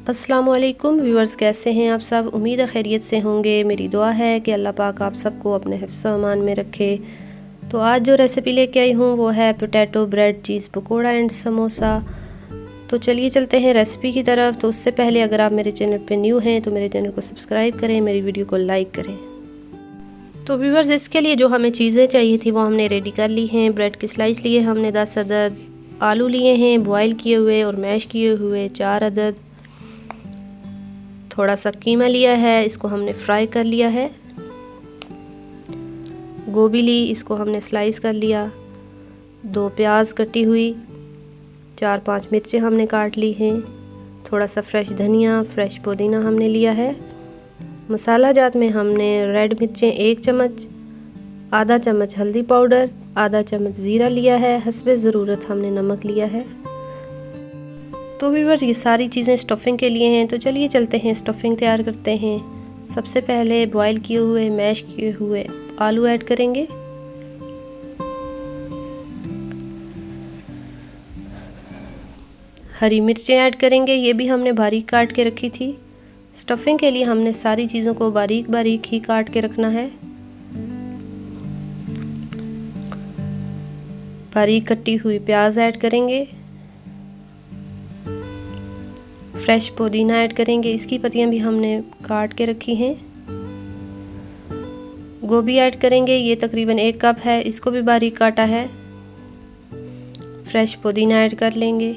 अस्सलाम वालेकुम व्यूअर्स, कैसे हैं आप सब। उम्मीद है खैरियत से होंगे। मेरी दुआ है कि अल्लाह पाक आप सबको अपने हिफ्ज़ व अमान में रखे। तो आज जो रेसिपी लेके आई हूँ वो है potato bread cheese pakora and samosa. तो चलिए चलते हैं रेसिपी की तरफ। तो उससे पहले अगर आप मेरे चैनल पे न्यू हैं तो मेरे चैनल को सब्सक्राइब करें, मेरी वीडियो को लाइक करें। तो व्यूअर्स, इसके लिए जो हमें चीज़ें चाहिए थी वो हमने रेडी कर ली हैं। ब्रेड की स्लाइस लिए हमने 10 अदद, आलू लिए हैं बॉयल किए हुए और मैश किए हुए 4 अदद, थोड़ा सा कीमा लिया है, इसको हमने फ्राई कर लिया है। गोभी ली, इसको हमने स्लाइस कर लिया। 2 प्याज कटी हुई, 4-5 मिर्चें हमने काट ली हैं। थोड़ा सा फ्रेश धनिया, फ्रेश पुदीना हमने लिया है। मसाला जात में हमने रेड मिर्चें 1 चम्मच, आधा चम्मच हल्दी पाउडर, आधा चम्मच ज़ीरा लिया है। हस्बे ज़रूरत हमने नमक लिया है। तो व्यूअर्स, ये सारी चीज़ें स्टफिंग के लिए हैं। तो चलिए चलते हैं स्टफिंग तैयार करते हैं। सबसे पहले बॉईल किए हुए मैश किए हुए आलू ऐड करेंगे। हरी मिर्चें ऐड करेंगे, ये भी हमने बारीक काट के रखी थी। स्टफिंग के लिए हमने सारी चीज़ों को बारीक बारीक ही काट के रखना है। बारीक कटी हुई प्याज ऐड करेंगे। फ्रेश पुदीना ऐड करेंगे, इसकी पत्तियां भी हमने काट के रखी हैं। गोभी ऐड करेंगे, ये तकरीबन 1 कप है, इसको भी बारीक काटा है। फ्रेश पुदीना ऐड कर लेंगे।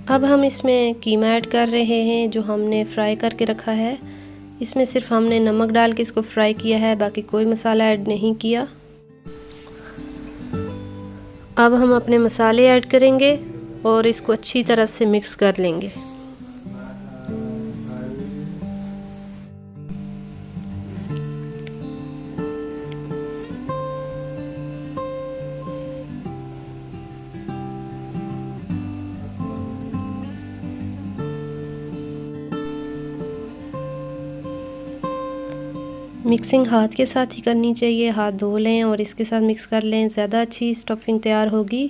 अब हम इसमें कीमा ऐड कर रहे हैं जो हमने फ्राई करके रखा है। इसमें सिर्फ हमने नमक डाल के इसको फ्राई किया है, बाकी कोई मसाला ऐड नहीं किया। अब हम अपने मसाले ऐड करेंगे और इसको अच्छी तरह से मिक्स कर लेंगे। मिक्सिंग हाथ के साथ ही करनी चाहिए, हाथ धो लें और इसके साथ मिक्स कर लें, ज़्यादा अच्छी स्टफिंग तैयार होगी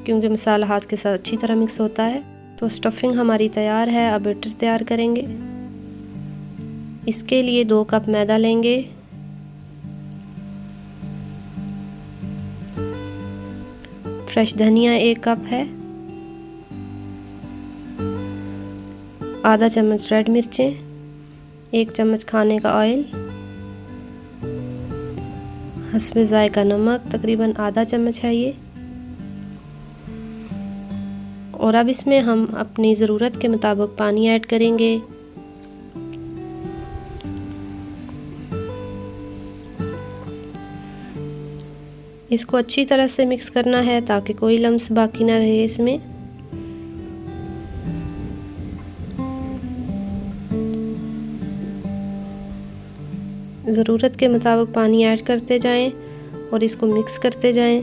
क्योंकि मसाला हाथ के साथ अच्छी तरह मिक्स होता है। तो स्टफिंग हमारी तैयार है। अब बैटर तैयार करेंगे। इसके लिए 2 कप मैदा लेंगे। फ्रेश धनिया 1 कप है। आधा चम्मच रेड मिर्चें, 1 चम्मच खाने का ऑयल, हस्बे ज़ायका नमक तकरीबन आधा चम्मच है ये। और अब इसमें हम अपनी ज़रूरत के मुताबिक पानी ऐड करेंगे। इसको अच्छी तरह से मिक्स करना है ताकि कोई लम्स बाकी ना रहे इसमें। ज़रूरत के मुताबिक पानी ऐड करते जाएं और इसको मिक्स करते जाएं।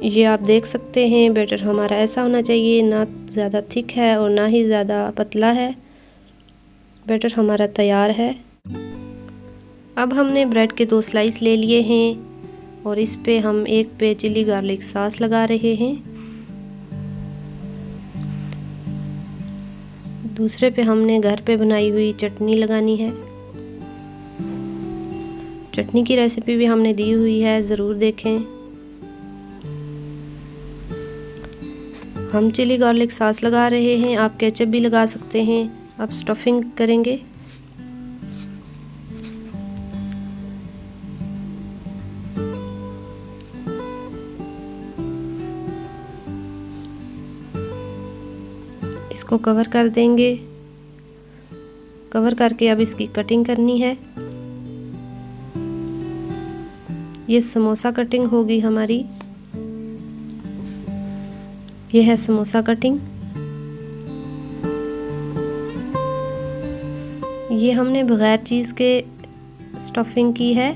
ये आप देख सकते हैं बैटर हमारा ऐसा होना चाहिए, ना ज़्यादा थिक है और ना ही ज़्यादा पतला है। बैटर हमारा तैयार है। अब हमने ब्रेड के 2 स्लाइस ले लिए हैं और इस पे हम एक पे चिली गार्लिक सॉस लगा रहे हैं, दूसरे पे हमने घर पे बनाई हुई चटनी लगानी है। चटनी की रेसिपी भी हमने दी हुई है, ज़रूर देखें। हम चिली गार्लिक सॉस लगा रहे हैं, आप केचप भी लगा सकते हैं। अब स्टफिंग करेंगे। इसको कवर कर देंगे। कवर करके अब इसकी कटिंग करनी है। ये समोसा कटिंग होगी हमारी। ये है समोसा कटिंग। ये हमने बगैर चीज़ के स्टफिंग की है।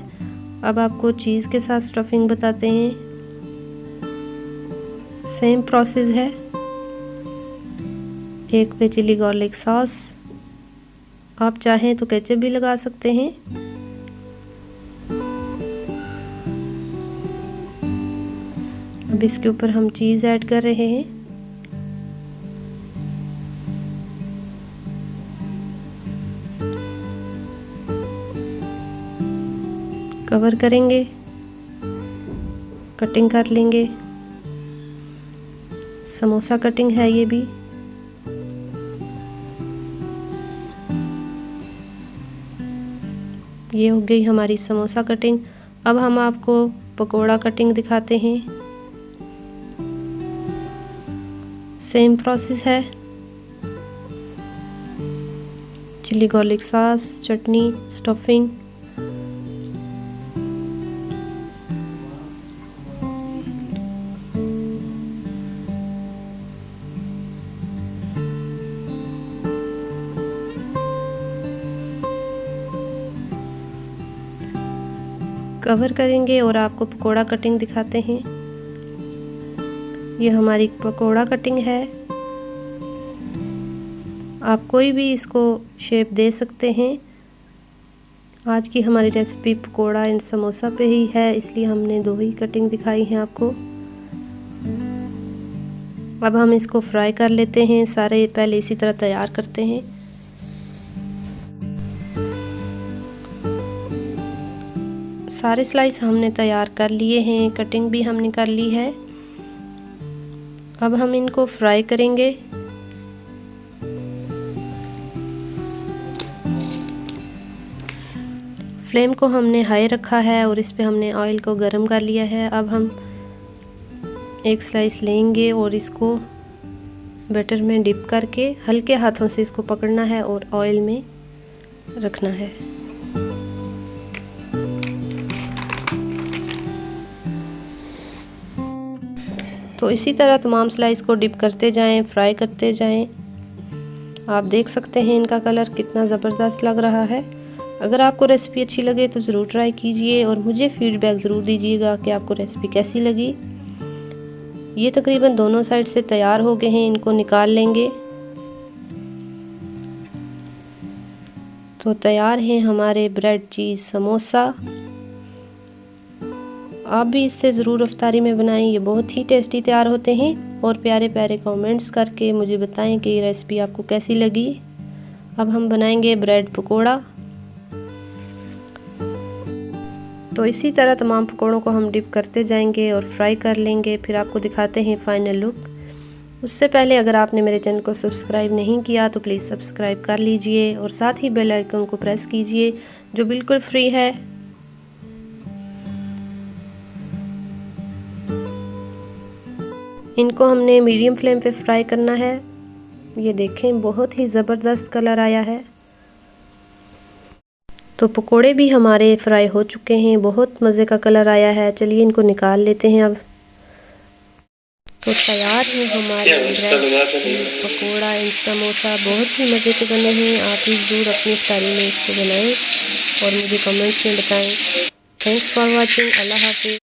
अब आपको चीज़ के साथ स्टफिंग बताते हैं। सेम प्रोसेस है। 1 पे चिली गार्लिक सॉस, आप चाहें तो केचप भी लगा सकते हैं। अब इसके ऊपर हम चीज़ ऐड कर रहे हैं। कवर करेंगे, कटिंग कर लेंगे। समोसा कटिंग है ये भी। ये हो गई हमारी समोसा कटिंग। अब हम आपको पकोड़ा कटिंग दिखाते हैं। सेम प्रोसेस है। चिली गार्लिक सॉस, चटनी, स्टफिंग। कवर करेंगे और आपको पकोड़ा कटिंग दिखाते हैं। ये हमारी पकोड़ा कटिंग है। आप कोई भी इसको शेप दे सकते हैं। आज की हमारी रेसिपी पकोड़ा एंड समोसा पे ही है, इसलिए हमने दो ही कटिंग दिखाई है आपको। अब हम इसको फ्राई कर लेते हैं। सारे पहले इसी तरह तैयार करते हैं। सारे स्लाइस हमने तैयार कर लिए हैं, कटिंग भी हमने कर ली है। अब हम इनको फ्राई करेंगे। फ्लेम को हमने हाई रखा है और इस पे हमने ऑयल को गरम कर लिया है। अब हम एक स्लाइस लेंगे और इसको बैटर में डिप करके हल्के हाथों से इसको पकड़ना है और ऑयल में रखना है। तो इसी तरह तमाम स्लाइस को डिप करते जाएं, फ्राई करते जाएं। आप देख सकते हैं इनका कलर कितना ज़बरदस्त लग रहा है। अगर आपको रेसिपी अच्छी लगे तो ज़रूर ट्राई कीजिए और मुझे फीडबैक ज़रूर दीजिएगा कि आपको रेसिपी कैसी लगी। ये तकरीबन दोनों साइड से तैयार हो गए हैं, इनको निकाल लेंगे। तो तैयार हैं हमारे ब्रेड चीज़ समोसा। आप भी इससे ज़रूर अफ्तारी में बनाएं, ये बहुत ही टेस्टी तैयार होते हैं। और प्यारे प्यारे कमेंट्स करके मुझे बताएं कि ये रेसिपी आपको कैसी लगी। अब हम बनाएंगे ब्रेड पकोड़ा। तो इसी तरह तमाम पकोड़ों को हम डिप करते जाएंगे और फ्राई कर लेंगे, फिर आपको दिखाते हैं फाइनल लुक। उससे पहले अगर आपने मेरे चैनल को सब्सक्राइब नहीं किया तो प्लीज़ सब्सक्राइब कर लीजिए और साथ ही बेल आइकन को प्रेस कीजिए जो बिल्कुल फ्री है। इनको हमने मीडियम फ्लेम पे फ्राई करना है। ये देखें बहुत ही ज़बरदस्त कलर आया है। तो पकोड़े भी हमारे फ्राई हो चुके हैं, बहुत मज़े का कलर आया है। चलिए इनको निकाल लेते हैं अब। तो तैयार है हमारे पकोड़ा एंड समोसा, बहुत ही मज़े के बने हैं। आप भी ज़रूर अपनी इफ्तारी में इसको बनाएं और मुझे कमेंट्स में बताएं। Thanks for watching. अल्लाह हाफिज़।